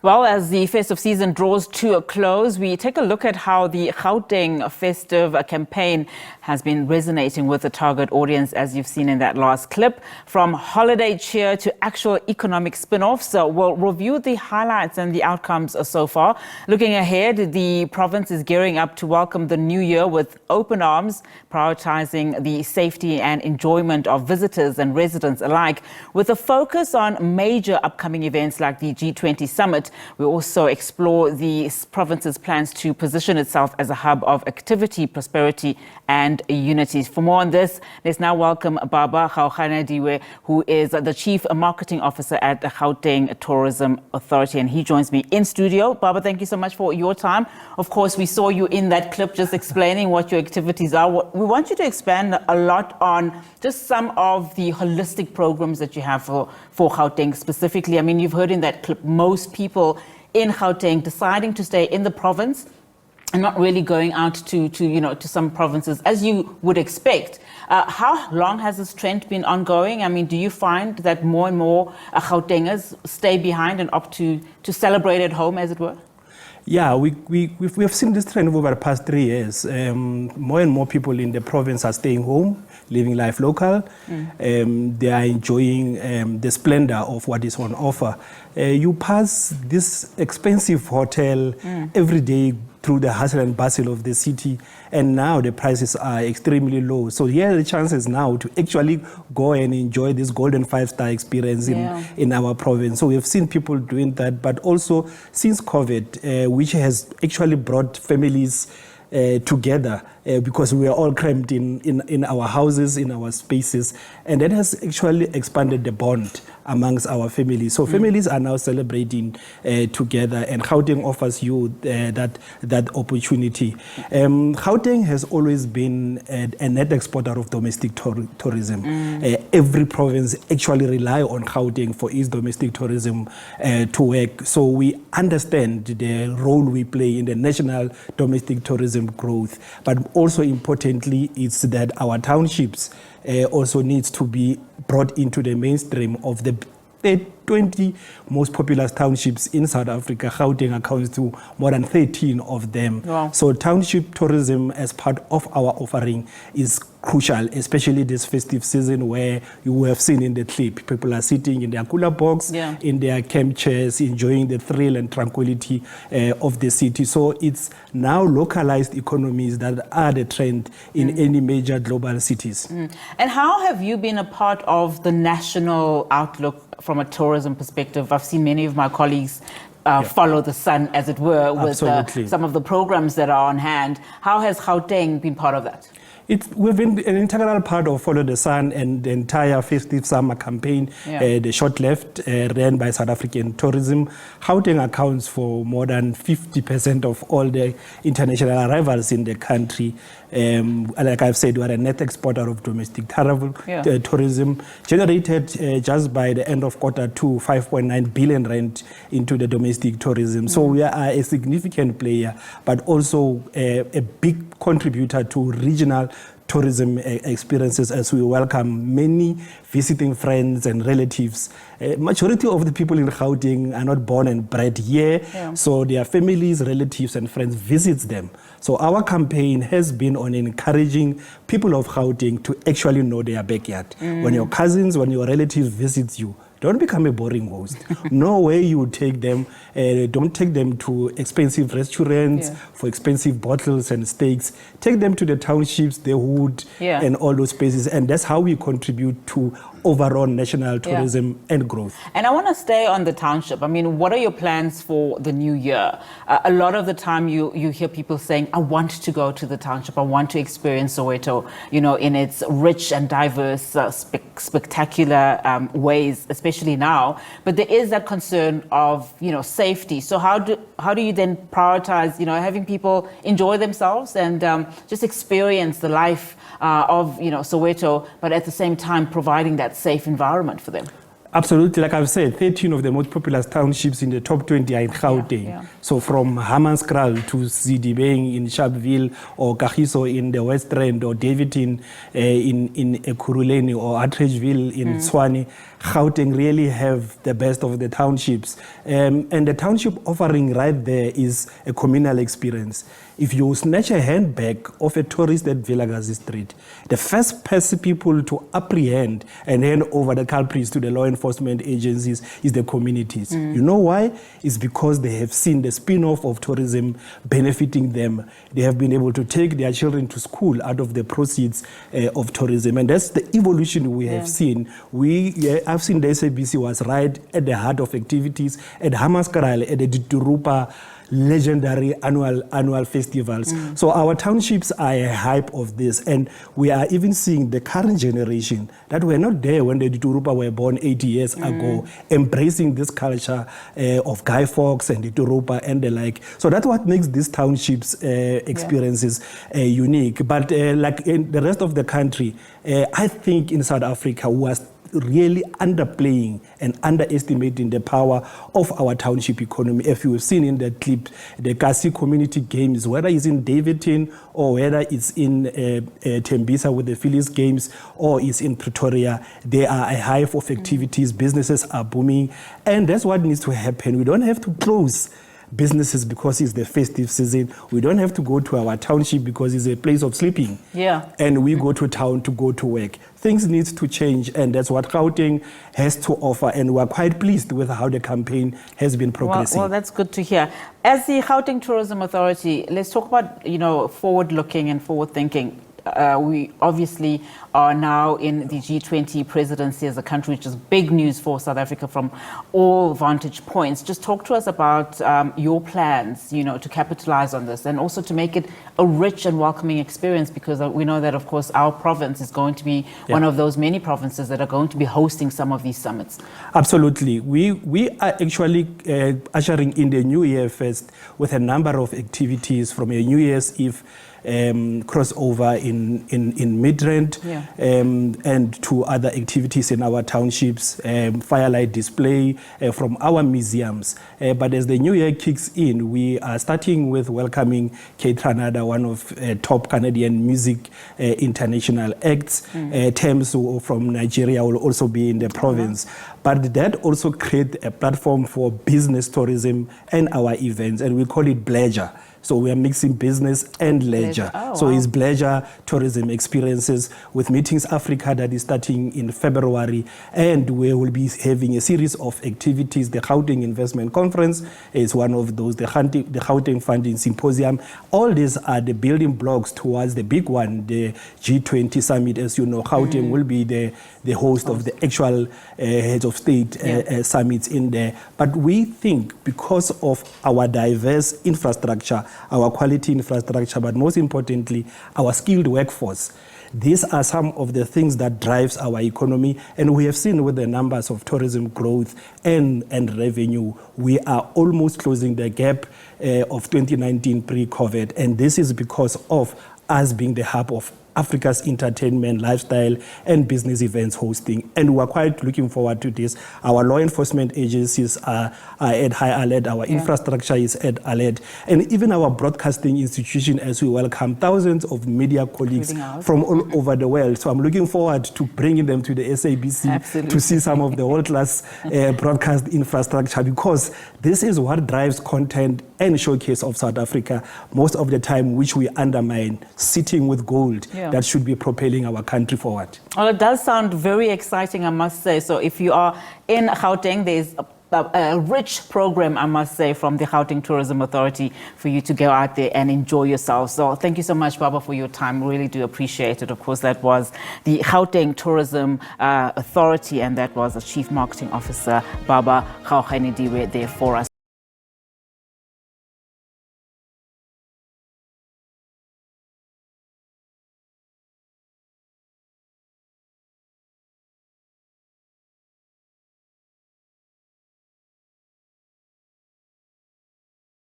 Well, as the festive season draws to a close, we take a look at how the Gauteng Festive campaign has been resonating with the target audience, as you've seen in that last clip. From holiday cheer to actual economic spin-offs, we'll review the highlights and the outcomes so far. Looking ahead, the province is gearing up to welcome the new year with open arms, prioritizing the safety and enjoyment of visitors and residents alike, with a focus on major upcoming events like the G20 Summit. We also explore the province's plans to position itself as a hub of activity, prosperity and unity. For more on this, let's now welcome Barba Gaoganediwe, who is the Chief Marketing Officer at the Gauteng Tourism Authority, and he joins me in studio. Barba, thank you so much for your time. Of course, we saw you in that clip just explaining what your activities are. We want you to expand a lot on just some of the holistic programs that you have for Gauteng specifically. I mean, you've heard in that clip, most people in Gauteng deciding to stay in the province and not really going out to some provinces as you would expect. How long has this trend been ongoing? I mean, do you find that more and more Gautengers stay behind and opt to celebrate at home, as it were? Yeah, we have seen this trend over the past 3 years. More and more people in the province are staying home, living life local. They are enjoying the splendor of what is on offer. You pass this expensive hotel every day through the hustle and bustle of the city, and now the prices are extremely low. So here are the chances now to actually go and enjoy this golden 5-star experience in our province. So we have seen people doing that, but also since COVID, which has actually brought families together because we are all cramped in our houses, in our spaces, and that has actually expanded the bond amongst our families. So families are now celebrating together, and Gauteng offers you that opportunity. Gauteng has always been a net exporter of domestic tourism. Every province actually rely on Gauteng for its domestic tourism to work. So we understand the role we play in the national domestic tourism growth, but also importantly, it's that our townships also needs to be brought into the mainstream of the 20 most populous townships in South Africa. Gauteng accounts to more than 13 of them. Wow. So township tourism as part of our offering is crucial, especially this festive season where you have seen in the clip, people are sitting in their cooler box, in their camp chairs, enjoying the thrill and tranquility of the city. So it's now localized economies that are the trend in any major global cities. And how have you been a part of the national outlook from a tourism perspective? I've seen many of my colleagues follow the sun, as it were, with some of the programs that are on hand. How has Gauteng been part of that? We've been an integral part of Follow the Sun and the entire Festive Summer campaign, the short left, ran by South African Tourism. Gauteng accounts for more than 50% of all the international arrivals in the country. Like I've said, we are a net exporter of domestic travel, tourism, generated just by the end of quarter 2, 5.9 billion rand into the domestic tourism. So we are a significant player, but also a big contributor to regional tourism experiences as we welcome many visiting friends and relatives. Majority of the people in Gauteng are not born and bred here, so their families, relatives and friends visits them. So our campaign has been on encouraging people of Gauteng to actually know their backyard. When your cousins, when your relatives visits you, don't become a boring host. No way you take them. Don't take them to expensive restaurants for expensive bottles and steaks. Take them to the townships, the hood, and all those spaces. And that's how we contribute to overall national tourism and growth. And I want to stay on the township. I mean, what are your plans for the new year? A lot of the time you hear people saying, I want to go to the township. I want to experience Soweto, in its rich and diverse, spectacular ways, especially now. But there is that concern of, safety. So how do you then prioritize, having people enjoy themselves and just experience the life of, Soweto, but at the same time providing that safe environment for them? Absolutely. Like I've said, 13 of the most populous townships in the top 20 are in Gauteng. So from Hammanskraal to Zidibeng in Sharpeville, or Kagiso in the West Rand, or Davidton in Ekurhuleni, or Atteridgeville in Tshwane. Gauteng really have the best of the townships. And the township offering right there is a communal experience. If you snatch a handbag of a tourist at Vilakazi Street, the first people to apprehend and hand over the culprits to the law enforcement agencies is the communities. You know why? It's because they have seen the spin-off of tourism benefiting them. They have been able to take their children to school out of the proceeds of tourism. And that's the evolution we have seen. I've seen the SABC was right at the heart of activities at Hammanskraal, at the Diturupa legendary annual festivals. So our townships are a hype of this, and we are even seeing the current generation that were not there when the Diturupa were born 80 years ago, embracing this culture of Guy Fawkes and Diturupa and the like. So that's what makes these townships experiences unique. But like in the rest of the country, I think in South Africa we are really underplaying and underestimating the power of our township economy. If you have seen in the clip, the Kasi community games, whether it's in Davidton or whether it's in Tembisa with the Phillies games or it's in Pretoria, there are a hive of activities, businesses are booming, and that's what needs to happen. We don't have to close businesses because it's the festive season. We don't have to go to our township because it's a place of sleeping. And we go to town to go to work. Things need to change, and that's what Gauteng has to offer, and we're quite pleased with how the campaign has been progressing. Well, that's good to hear. As the Gauteng Tourism Authority, let's talk about, forward-looking and forward-thinking. We obviously are now in the G20 presidency as a country, which is big news for South Africa from all vantage points. Just talk to us about your plans, to capitalize on this and also to make it a rich and welcoming experience, because we know that, of course, our province is going to be one of those many provinces that are going to be hosting some of these summits. Absolutely. We are actually ushering in the New Year first with a number of activities, from a New Year's Eve crossover in Midrand, and to other activities in our townships, firelight display from our museums. But as the new year kicks in, we are starting with welcoming Kate Ranada, one of top Canadian music international acts. Thames from Nigeria will also be in the province. But that also creates a platform for business tourism and our events, and we call it Bleisure. So we are mixing business and leisure. So it's Bleisure tourism experiences with Meetings Africa that is starting in February, and we will be having a series of activities. The Gauteng Investment Conference is one of those, the Gauteng Funding Symposium. All these are the building blocks towards the big one, the G20 Summit. As you know, Gauteng will be the host of the actual heads of state summits in there. But we think because of our diverse infrastructure, our quality infrastructure, but most importantly, our skilled workforce, these are some of the things that drives our economy, and we have seen with the numbers of tourism growth and revenue, we are almost closing the gap of 2019 pre-COVID, and this is because of us being the hub of Africa's entertainment, lifestyle, and business events hosting. And we're quite looking forward to this. Our law enforcement agencies are at high alert. Our infrastructure is at alert. And even our broadcasting institution, as we welcome thousands of media colleagues from all over the world. So I'm looking forward to bringing them to the SABC to see some of the world-class broadcast infrastructure, because this is what drives content and showcase of South Africa most of the time, which we undermine, sitting with gold that should be propelling our country forward. Well, it does sound very exciting, I must say. So if you are in Gauteng, there's a rich program, I must say, from the Gauteng Tourism Authority for you to go out there and enjoy yourself. So thank you so much, Barba, for your time. Really do appreciate it. Of course, that was the Gauteng Tourism Authority, and that was the Chief Marketing Officer, Barba Gaoganediwe, there for us.